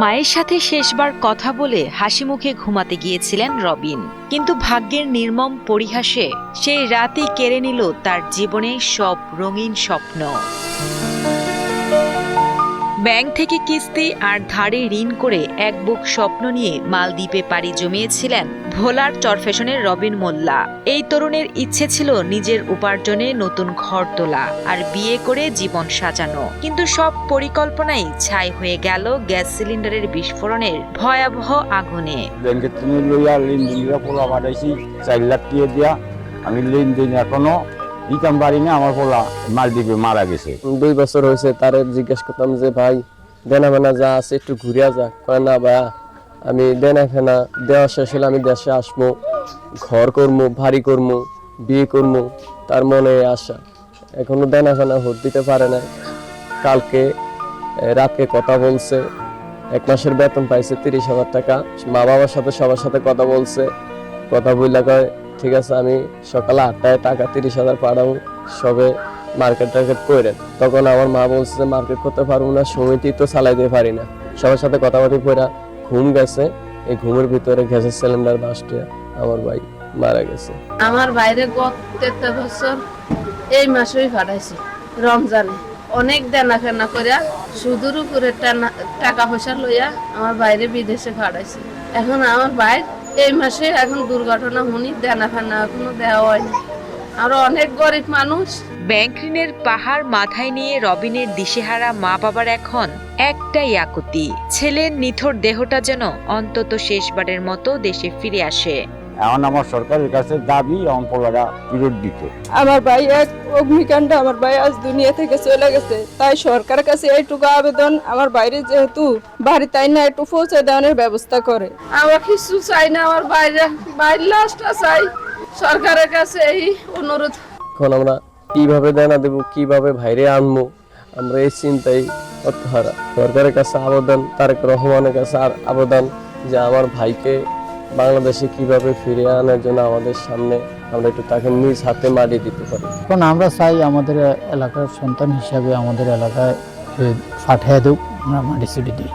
মায়ের সাথে শেষবার কথা বলে হাসি মুখে ঘুমাতে গিয়েছিলেন রবিন, কিন্তু ভাগ্যের নির্মম পরিহাসে সেই রাতই কেড়ে নিল তার জীবনের সব রঙিন স্বপ্ন। ব্যাংক থেকে কিস্তি আর ধারে ঋণ করে এক বুক স্বপ্ন নিয়ে মালদ্বীপে পাড়ি জমিয়েছিলেন ভোলার চরফ্যাশনের রবিন মোল্লা। এই তরুণের ইচ্ছে ছিল নিজের উপার্জনে নতুন ঘর তোলা আর বিয়ে করে জীবন সাজানো, কিন্তু সব পরিকল্পনাই ছাই হয়ে গেল গ্যাস সিলিন্ডারের বিস্ফোরণের ভয়াবহ আগুনে। ব্যাংকের তুমি লইয়া লেনদেন পোলা পাঠাইছি 4 লাখ টাকা দিয়া, আমি লেনদেন এখনো দিতাম পারি না। আমার পোলা মালদ্বীপে মারা গেছে। 2 বছর হয়েছে। তারে জিজ্ঞেস করতাম যে ভাই দেনা ফেনা যা আছে একটু ঘুরিয়া যা, কয় না ভাইয়া আমি দেনা ফেনা দেওয়া শেষ হলে আমি দেশে আসবো, ঘর করবো, বাড়ি করবো, বিয়ে করবো, তার মনে আশা। এখনো দেনা ফেনা ভোট দিতে পারে না। কালকে রাতে কথা বলছে, 1 মাসের বেতন পাইছে 30,000 টাকা। মা বাবার সাথে সবার সাথে কথা বলছে, কথা বললে কয় ঠিক আছে আমি সকালে 8টায় টাকা 30,000 পাঠাবো, সবে মার্কেট টার্কেট করে। তখন আমার মা বলছে যে মার্কেট করতে পারবো না, সমিতি তো চালাইতে পারি না। সবার সাথে কথাবার্তা পড়া ঘুম গেছে। এই ঘুমের ভিতরে গ্যাসের সিলিন্ডার বাস্টে আমার ভাই মারা গেছে। আমার বাইরে গত 13 বছর এই মাসেই ফাটাইছি রমজানে। অনেক দেনা ফেনা করিয়া সুদূর উপরে টাকা পয়সা লইয়া আমার বাইরে বিদেশে ফাটাইছি। এখন আমার ভাই এই মাসে এখন দুর্ঘটনা শুনি দেনা ফেনা এখনো দেওয়া হয় না। আরো অনেক গরিব মানুষ। ব্যাংক ঋণের পাহাড় মাথায় নিয়ে রবিনের দিশেহারা মা বাবার এখন একটাই আকুতি, ছেলের নিথর দেহটা যেন অন্তত শেষবারের মতো দেশে ফিরে আসে। এখন আমার সরকারের কাছে দাবি আমার পোলাটা ফেরত দিতে। আমার ভাই এক অগ্নিকাণ্ডে আমার ভাই আজ দুনিয়া থেকে চলে গেছে, তাই সরকারের কাছে এইটুকু আবেদন আমার বাইরে যেহেতু বাড়ি তাই না একটু পৌঁছে দেওয়ার ব্যবস্থা করে। আমার কিছু চাই না, আমার বাইরের লাশটা চাই। সরকারের কাছে এই অনুরোধ। এখন আমরা কিভাবে দেনা দেবো, কিভাবে ভাইরে আনবো, আমরা এই চিন্তাই হতহারা। সরকারের কাছে আবেদন, তারেক রহমানের কাছে আর আবেদন যে আমার ভাইকে বাংলাদেশে কিভাবে ফিরিয়ে আনার জন্য আমাদের সামনে আমরা একটু তাকে নিজ হাতে মাটি দিতে পারি। এখন আমরা চাই আমাদের এলাকার সন্তান হিসাবে আমাদের এলাকায় পাঠিয়ে দেব, আমরা মাটি ছুটি দিই।